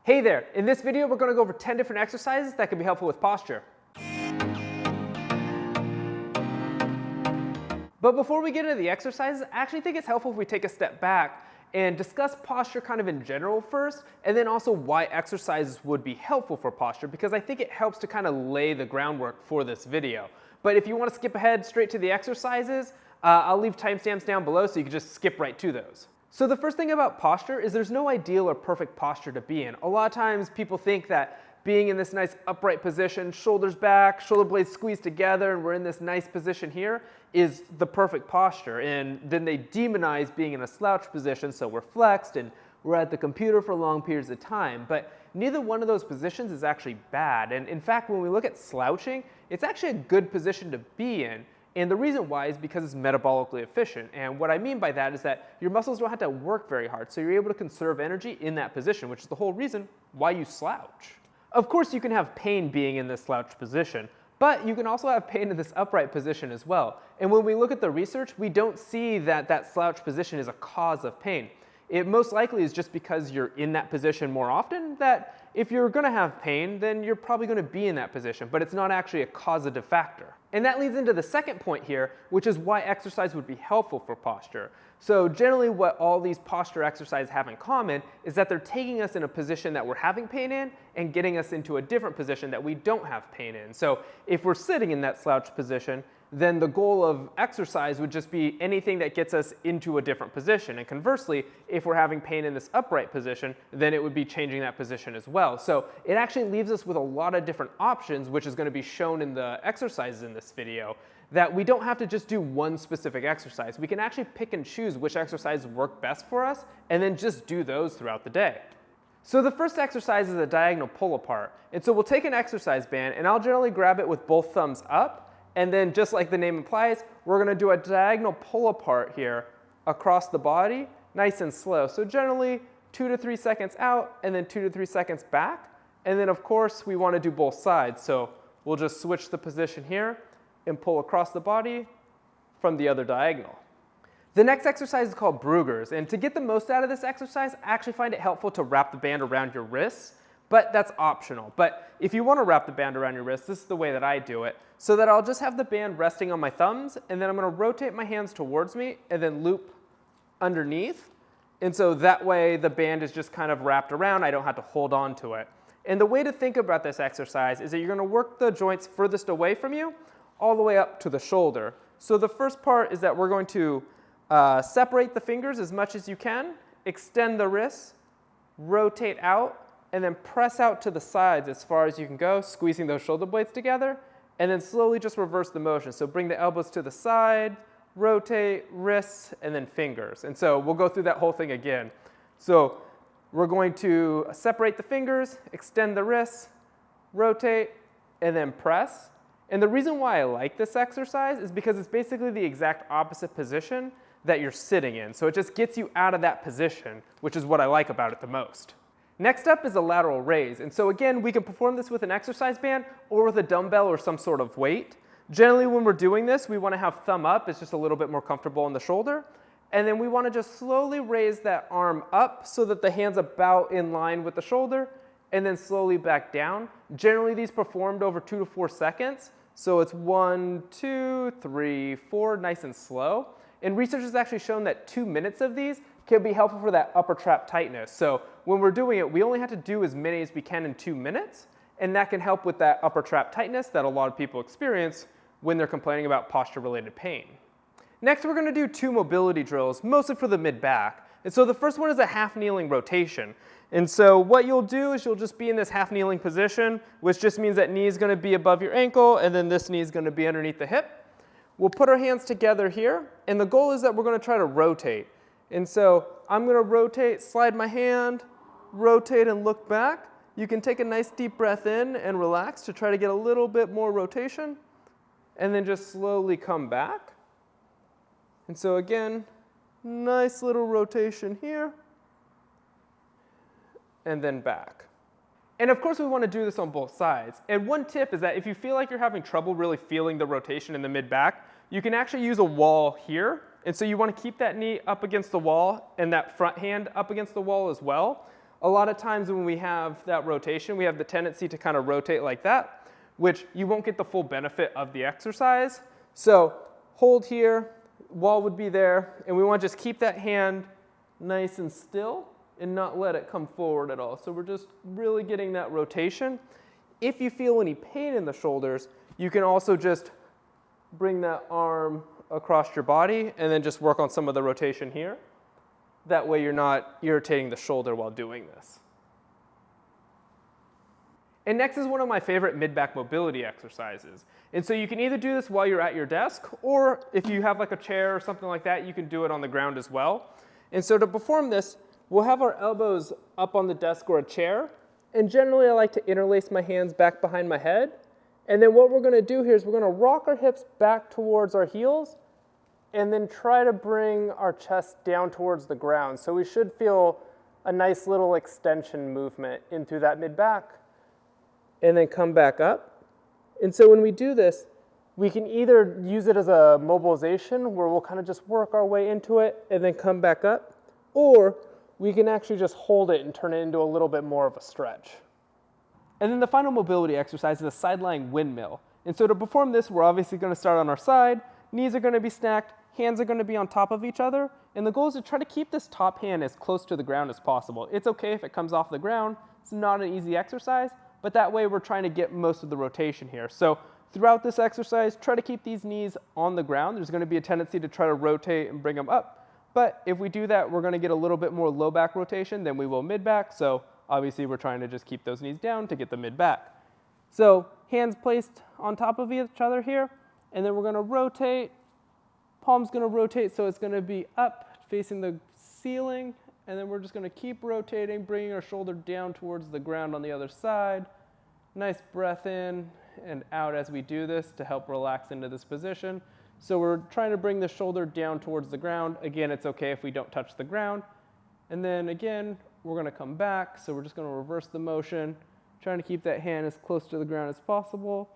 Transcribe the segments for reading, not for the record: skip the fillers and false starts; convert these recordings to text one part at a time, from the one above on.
Hey there, in this video we're going to go over 10 different exercises that can be helpful with posture. But before we get into the exercises, I actually think it's helpful if we take a step back and discuss posture kind of in general first, and then also why exercises would be helpful for posture, because I think it helps to kind of lay the groundwork for this video. But if you want to skip ahead straight to the exercises, I'll leave timestamps down below so you can just skip right to those. So the first thing about posture is there's no ideal or perfect posture to be in. A lot of times people think that being in this nice upright position, shoulders back, shoulder blades squeezed together, and we're in this nice position here, is the perfect posture. And then they demonize being in a slouch position, so we're flexed and we're at the computer for long periods of time. But neither one of those positions is actually bad. And in fact, when we look at slouching, it's actually a good position to be in. And the reason why is because it's metabolically efficient. And what I mean by that is that your muscles don't have to work very hard, so you're able to conserve energy in that position, which is the whole reason why you slouch. Of course, you can have pain being in this slouch position, but you can also have pain in this upright position as well. And when we look at the research, we don't see that that slouch position is a cause of pain. It most likely is just because you're in that position more often that if you're going to have pain, then you're probably going to be in that position, but it's not actually a causative factor. And that leads into the second point here, which is why exercise would be helpful for posture. So generally what all these posture exercises have in common is that they're taking us in a position that we're having pain in and getting us into a different position that we don't have pain in. So if we're sitting in that slouch position, then the goal of exercise would just be anything that gets us into a different position. And conversely, if we're having pain in this upright position, then it would be changing that position as well. So it actually leaves us with a lot of different options, which is going to be shown in the exercises in this video, that we don't have to just do one specific exercise. We can actually pick and choose which exercises work best for us, and then just do those throughout the day. So the first exercise is a diagonal pull apart. And so we'll take an exercise band, and I'll generally grab it with both thumbs up. And then just like the name implies, we're going to do a diagonal pull apart here across the body, nice and slow. So generally 2 to 3 seconds out and then 2 to 3 seconds back. And then of course we want to do both sides. So we'll just switch the position here and pull across the body from the other diagonal. The next exercise is called Bruggers. And to get the most out of this exercise, I actually find it helpful to wrap the band around your wrists. But that's optional. But if you want to wrap the band around your wrist, this is the way that I do it. So that I'll just have the band resting on my thumbs, and then I'm going to rotate my hands towards me and then loop underneath. And so that way the band is just kind of wrapped around. I don't have to hold on to it. And the way to think about this exercise is that you're going to work the joints furthest away from you all the way up to the shoulder. So the first part is that we're going to separate the fingers as much as you can, extend the wrists, rotate out, and then press out to the sides as far as you can go, squeezing those shoulder blades together, and then slowly just reverse the motion. So bring the elbows to the side, rotate, wrists, and then fingers. And so we'll go through that whole thing again. So we're going to separate the fingers, extend the wrists, rotate, and then press. And the reason why I like this exercise is because it's basically the exact opposite position that you're sitting in. So it just gets you out of that position, which is what I like about it the most. Next up is a lateral raise. And so again, we can perform this with an exercise band or with a dumbbell or some sort of weight. Generally, when we're doing this, we want to have thumb up. It's just a little bit more comfortable on the shoulder. And then we want to just slowly raise that arm up so that the hand's about in line with the shoulder, and then slowly back down. Generally, these performed over 2 to 4 seconds. So it's 1, 2, 3, 4, nice and slow. And research has actually shown that 2 minutes of these can be helpful for that upper trap tightness. So when we're doing it, we only have to do as many as we can in 2 minutes, and that can help with that upper trap tightness that a lot of people experience when they're complaining about posture-related pain. Next, we're going to do 2 mobility drills, mostly for the mid-back. And so the first one is a half-kneeling rotation. And so what you'll do is you'll just be in this half-kneeling position, which just means that knee is going to be above your ankle, and then this knee is going to be underneath the hip. We'll put our hands together here, and the goal is that we're going to try to rotate. And so I'm going to rotate, slide my hand, rotate and look back. You can take a nice deep breath in and relax to try to get a little bit more rotation, and then just slowly come back. And so again, nice little rotation here, and then back. And of course we want to do this on both sides. And one tip is that if you feel like you're having trouble really feeling the rotation in the mid-back, you can actually use a wall here. And so you want to keep that knee up against the wall and that front hand up against the wall as well. a lot of times when we have that rotation, we have the tendency to kind of rotate like that, which you won't get the full benefit of the exercise. So hold here, wall would be there, and we want to just keep that hand nice and still and not let it come forward at all. So we're just really getting that rotation. If you feel any pain in the shoulders, you can also just bring that arm across your body and then just work on some of the rotation here. That way you're not irritating the shoulder while doing this. And next is one of my favorite mid-back mobility exercises. And so you can either do this while you're at your desk, or if you have like a chair or something like that, you can do it on the ground as well. And so to perform this, we'll have our elbows up on the desk or a chair. And generally I like to interlace my hands back behind my head. And then what we're going to do here is we're going to rock our hips back towards our heels and then try to bring our chest down towards the ground. So we should feel a nice little extension movement in through that mid-back and then come back up. And so when we do this, we can either use it as a mobilization where we'll kind of just work our way into it and then come back up, or we can actually just hold it and turn it into a little bit more of a stretch. And then the final mobility exercise is a side-lying windmill. And so to perform this, we're obviously going to start on our side, knees are going to be stacked, hands are going to be on top of each other, and the goal is to try to keep this top hand as close to the ground as possible. It's okay if it comes off the ground, it's not an easy exercise, but that way we're trying to get most of the rotation here. So throughout this exercise, try to keep these knees on the ground. There's going to be a tendency to try to rotate and bring them up, but if we do that, we're going to get a little bit more low back rotation than we will mid back, so obviously we're trying to just keep those knees down to get the mid back. So hands placed on top of each other here, and then we're going to rotate. Palm's going to rotate, so it's going to be up facing the ceiling, and then we're just going to keep rotating, bringing our shoulder down towards the ground on the other side. Nice breath in and out as we do this to help relax into this position. So we're trying to bring the shoulder down towards the ground. Again, it's okay if we don't touch the ground. And then again, we're going to come back, so we're just going to reverse the motion, trying to keep that hand as close to the ground as possible.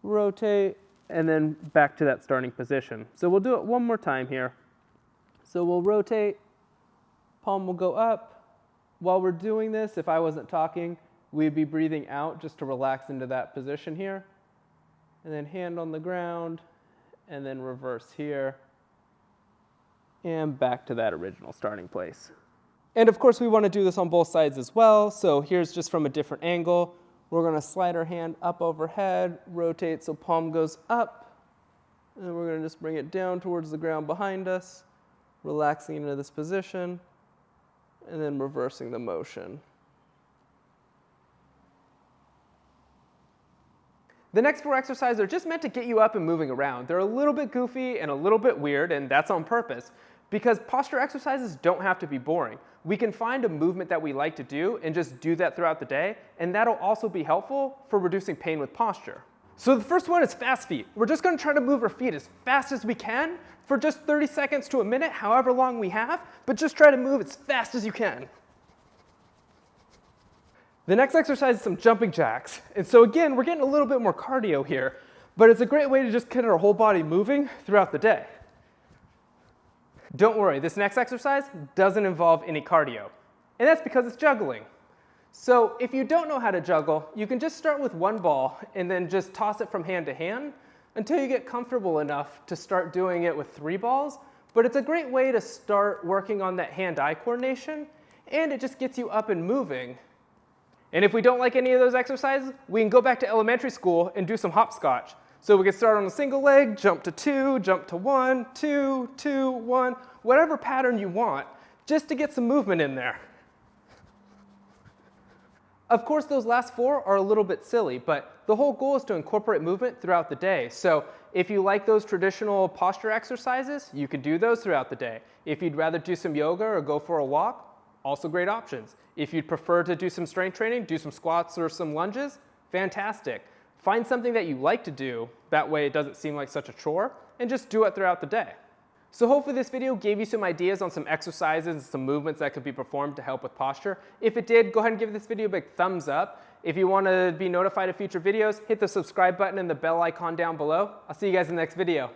Rotate, and then back to that starting position. So we'll do it one more time here. So we'll rotate, palm will go up. While we're doing this, if I wasn't talking, we'd be breathing out just to relax into that position here. And then hand on the ground, and then reverse here, and back to that original starting place. And of course we want to do this on both sides as well, so here's just from a different angle. We're going to slide our hand up overhead, rotate so palm goes up, and then we're going to just bring it down towards the ground behind us, relaxing into this position, and then reversing the motion. The next 4 exercises are just meant to get you up and moving around. They're a little bit goofy and a little bit weird, and that's on purpose, because posture exercises don't have to be boring. We can find a movement that we like to do and just do that throughout the day, and that'll also be helpful for reducing pain with posture. So the first one is fast feet. We're just going to try to move our feet as fast as we can for just 30 seconds to a minute, however long we have, but just try to move as fast as you can. The next exercise is some jumping jacks. And so again, we're getting a little bit more cardio here, but it's a great way to just get our whole body moving throughout the day. Don't worry, this next exercise doesn't involve any cardio, and that's because it's juggling. So if you don't know how to juggle, you can just start with one ball and then just toss it from hand to hand until you get comfortable enough to start doing it with 3 balls. But it's a great way to start working on that hand-eye coordination, and it just gets you up and moving. And if we don't like any of those exercises, we can go back to elementary school and do some hopscotch. So we can start on a single leg, jump to 2, jump to 1, 2, 2, 1, whatever pattern you want, just to get some movement in there. Of course, those last 4 are a little bit silly, but the whole goal is to incorporate movement throughout the day. So if you like those traditional posture exercises, you can do those throughout the day. If you'd rather do some yoga or go for a walk, also great options. If you'd prefer to do some strength training, do some squats or some lunges, fantastic. Find something that you like to do, that way it doesn't seem like such a chore, and just do it throughout the day. So hopefully this video gave you some ideas on some exercises and some movements that could be performed to help with posture. If it did, go ahead and give this video a big thumbs up. If you want to be notified of future videos, hit the subscribe button and the bell icon down below. I'll see you guys in the next video.